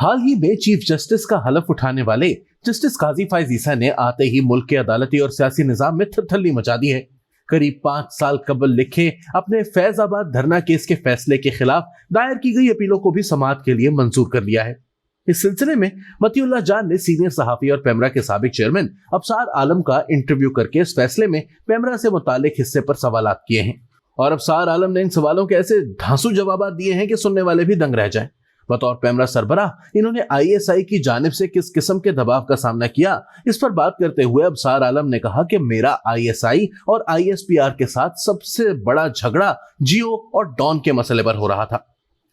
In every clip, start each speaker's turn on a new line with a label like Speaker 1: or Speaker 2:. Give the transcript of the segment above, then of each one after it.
Speaker 1: हाल ही में chief justice का हलफ उठाने वाले जस्टिस काजी फायज ईसा ने आते ही मुल्क के अदालती और सियासी निजाम में थरथल्ली मचा दी है। करीब 5 साल कबल लिखे अपने फैजाबाद धरना केस के फैसले के खिलाफ दायर की गई अपीलों को भी समाअत के लिए मंजूर कर लिया है। इस सिलसिले में मतीउल्लाह जान ने सीनियर सहाफी और पेमरा के साबिक चेयरमैन अबसार आलम का इंटरव्यू करके इस फैसले में पेमरा से मुतालिक हिस्से पर सवालात किए हैं और अबसार आलम ने इन सवालों के ऐसे धांसू जवाब दिए हैं कि सुनने वाले भी दंग रह जाएं। बतौर पेमरा सरबराह इन्होंने आईएसआई की जानिब से किस किस्म के दबाव का सामना किया, इस पर बात करते हुए अबसार आलम ने कहा कि मेरा आईएसआई और आईएसपीआर के साथ सबसे बड़ा झगड़ा जियो और डॉन के मसले पर हो रहा था।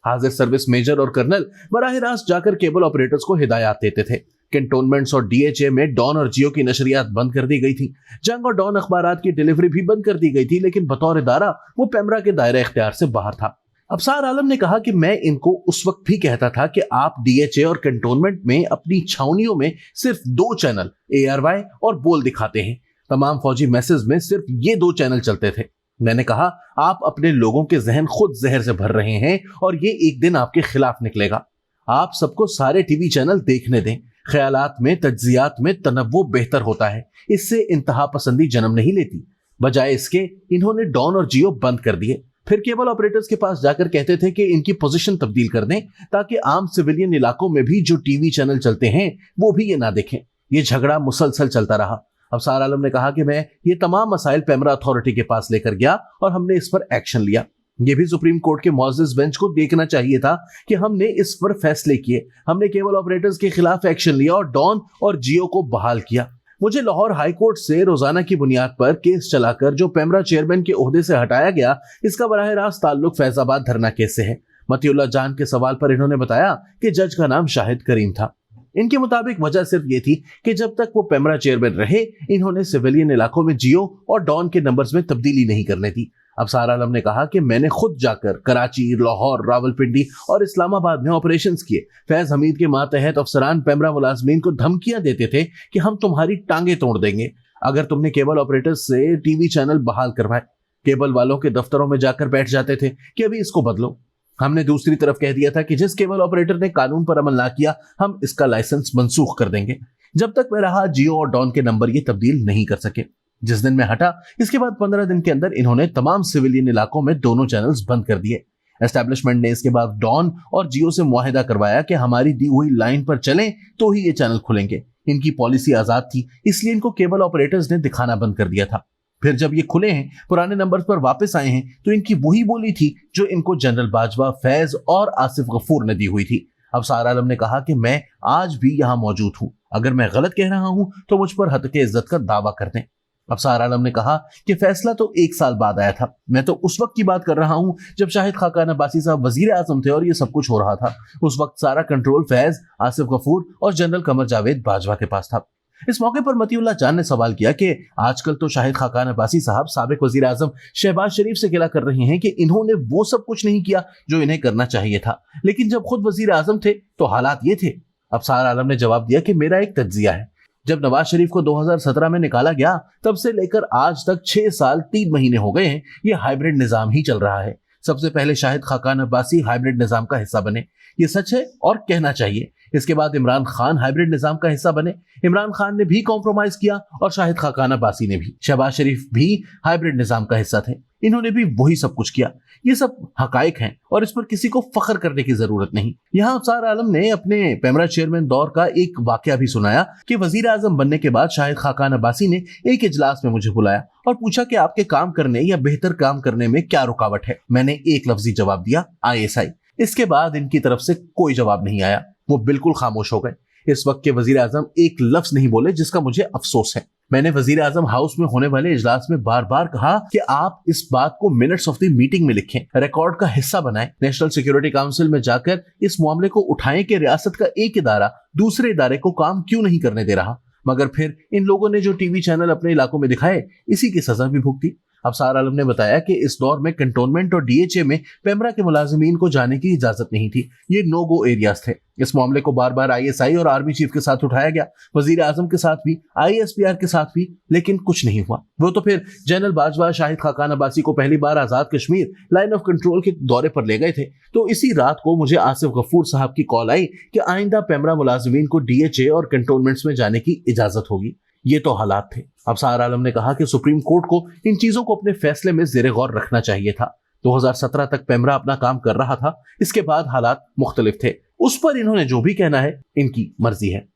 Speaker 1: हाजिर सर्विस मेजर और कर्नल बराह रास्त जाकर केबल ऑपरेटर्स को हिदायत देते थे। कैंटोनमेंट्स और डीएचए में डॉन और जियो की नशरियात बंद कर दी गई थी। जंग और डॉन अखबारात की डिलीवरी भी बंद कर दी गई थी, लेकिन बतौर इदारा वो पेमरा के दायरे इख्तियार से बाहर था। अबसार आलम ने कहा कि मैं इनको उस वक्त भी कहता था कि आप डीएचए और कैंटोनमेंट में अपनी छावनियों में सिर्फ 2 चैनल ARY और बोल दिखाते हैं। तमाम फौजी मैसेज में सिर्फ ये 2 चैनल चलते थे। मैंने कहा आप अपने लोगों के जहन खुद जहर से भर रहे हैं और ये एक दिन आपके खिलाफ निकलेगा। आप सबको सारे टीवी चैनल देखने दें। ख्यालात में, तज्जियात में तनव्वु बेहतर होता है। इससे इंतहा पसंदी जन्म नहीं लेती। बजाय इसके इन्होंने डॉन और जियो बंद कर दिए। फिर केबल ऑपरेटर्स के पास जाकर कहते थे कि इनकी पोजीशन तब्दील कर दें ताकि आम सिविलियन इलाकों में भी जो टीवी चैनल चलते हैं वो भी ये ना देखें। ये झगड़ा मुसलसल चलता रहा। अबसार आलम ने कहा कि मैं ये तमाम मसाइल पेमरा अथॉरिटी के पास लेकर गया और हमने इस पर एक्शन लिया। ये भी सुप्रीम कोर्ट के मुअज़्ज़ज़ बेंच को देखना चाहिए था कि हमने इस पर फैसले किए। हमने केबल ऑपरेटर्स के खिलाफ एक्शन लिया और डॉन और जियो को बहाल किया। मुझे लाहौर हाई कोर्ट से रोजाना की बुनियाद पर केस चलाकर जो पेमरा चेयरमैन के ओहदे से हटाया गया, इसका बराह रास्त ताल्लुक फैजाबाद धरना केस से है। मतीउल्लाह जान के सवाल पर इन्होंने बताया कि जज का नाम शाहिद करीम था। इनके मुताबिक वजह सिर्फ ये थी कि जब तक वो पेमरा चेयरमैन रहे इन्होंने सिविलियन इलाकों में जियो और डॉन के नंबर्स में तब्दीली नहीं करने दी। अबसार आलम ने कहा कि मैंने खुद जाकर कराची, लाहौर, रावलपिंडी और इस्लामाबाद में ऑपरेशंस किए। फैज हमीद के मातहत अफसरान पेमरा मुलाजमीन को धमकियां देते थे कि हम तुम्हारी टांगे तोड़ देंगे अगर तुमने केबल ऑपरेटर्स से टीवी चैनल बहाल करवाए। केबल वालों के दफ्तरों में जाकर बैठ जाते थे कि अभी इसको बदलो। हमने दूसरी तरफ कह दिया था कि जिस केबल ऑपरेटर ने कानून पर अमल ना किया हम इसका लाइसेंस मनसूख कर देंगे। जब तक मैं रहा जियो और डॉन के नंबर ये तब्दील नहीं कर सके। जिस दिन मैं हटा इसके बाद 15 दिन के अंदर इन्होंने तमाम सिविलियन इलाकों में दोनों चैनल्स बंद कर दिए। एस्टैब्लिशमेंट ने इसके बाद डॉन और जियो से मुआहिदा करवाया कि हमारी दी हुई लाइन पर चलें तो ही ये चैनल खुलेंगे। इनकी पॉलिसी आजाद थी, इसलिए इनको केबल ऑपरेटर्स ने दिखाना बंद कर दिया था। फिर जब ये खुले हैं, पुराने नंबर्स पर वापस आए हैं, तो इनकी वही बोली थी जो इनको जनरल बाजवा, फैज और आसिफ गफूर ने दी हुई थी। अबसार आलम ने कहा कि मैं आज भी यहाँ मौजूद हूँ। अगर मैं गलत कह रहा हूँ तो मुझ पर हद के इज्जत का दावा कर दें। अबसार आलम ने कहा कि फैसला तो 1 साल बाद आया था। मैं तो उस वक्त की बात कर रहा हूं जब शाहिद खाकान अब्बासी साहब वजीर आजम थे और ये सब कुछ हो रहा था। उस वक्त सारा कंट्रोल फैज, आसिफ गफूर और जनरल कमर जावेद बाजवा के पास था। इस मौके पर मतीउल्लाह जान ने सवाल किया कि आजकल तो शाहिद खाकान अब्बासी साहब साबिक वजीर आजम शहबाज शरीफ से गिला कर रहे हैं कि इन्होंने वो सब कुछ नहीं किया जो इन्हें करना चाहिए था, लेकिन जब खुद वजीर आजम थे तो हालात ये थे। अबसार आलम ने जवाब दिया कि मेरा एक तज्जिया है। जब नवाज शरीफ को 2017 में निकाला गया तब से लेकर आज तक 6 साल 3 महीने हो गए हैं, ये हाइब्रिड निजाम ही चल रहा है। सबसे पहले शाहिद खाकान अब्बासी हाइब्रिड निजाम का हिस्सा बने, ये सच है और कहना चाहिए। इसके बाद इमरान खान हाइब्रिड निजाम का हिस्सा बने। इमरान खान ने भी कॉम्प्रोमाइज किया और शाहिद खाकान अब्बासी ने भी। शहबाज शरीफ भी हाइब्रिड निजाम का हिस्सा थे, इन्होंने भी वही सब कुछ किया। ये सब हकायक हैं और इस पर किसी को फख्र करने की जरूरत नहीं। यहाँ अबसार आलम ने अपने पेमरा चेयरमैन दौर का एक वाकया भी सुनाया कि वजीर आजम बनने के बाद शाहिद खाकान अब्बासी ने एक इजलास में मुझे बुलाया और पूछा कि आपके काम करने या बेहतर काम करने में क्या रुकावट है। मैंने एक लफ्जी जवाब दिया, ISI। इसके बाद इनकी तरफ से कोई जवाब नहीं आया, वो बिल्कुल खामोश हो गए। इस वक्त के वजीर आजम एक लफ्ज नहीं बोले, जिसका मुझे अफसोस है। मैंने वजीर आजम हाउस में होने वाले इजलास में बार बार कहा कि आप इस बात को मिनट्स ऑफ द मीटिंग में लिखें, रिकॉर्ड का हिस्सा बनाएं, नेशनल सिक्योरिटी काउंसिल में जाकर इस मामले को उठाएं कि रियासत का एक इदारा दूसरे इदारे को काम क्यों नहीं करने दे रहा। मगर फिर इन लोगों ने जो टीवी चैनल अपने इलाकों में दिखाए, इसी की सजा भी भुगती। افسر عالم نے بتایا کہ اس دور میں کنٹونمنٹ اور ڈی ایچ اے میں پیمرا کے ملازمین کو جانے کی اجازت نہیں تھی، یہ نو گو ایریاز تھے۔ اس معاملے کو بار بار آئی ایس آئی اور آرمی چیف کے ساتھ اٹھایا گیا، وزیر اعظم کے ساتھ بھی، آئی ایس پی آر کے ساتھ بھی، لیکن کچھ نہیں ہوا۔ وہ تو پھر جنرل باجوہ شاہد خاقان عباسی کو پہلی بار Azad Kashmir line of control کے دورے پر لے گئے تھے، تو اسی رات کو مجھے آصف غفور صاحب کی کال آئی کہ آئندہ پیمرا ملازمین کو ڈی ایچ اے اور کنٹونمنٹس میں جانے کی اجازت ہوگی۔ یہ تو حالات تھے۔ افسر عالم نے کہا کہ سپریم کورٹ کو ان چیزوں کو اپنے فیصلے میں زیر غور رکھنا چاہیے تھا۔ 2017 تک پیمرا اپنا کام کر رہا تھا، اس کے بعد حالات مختلف تھے، اس پر انہوں نے جو بھی کہنا ہے ان کی مرضی ہے۔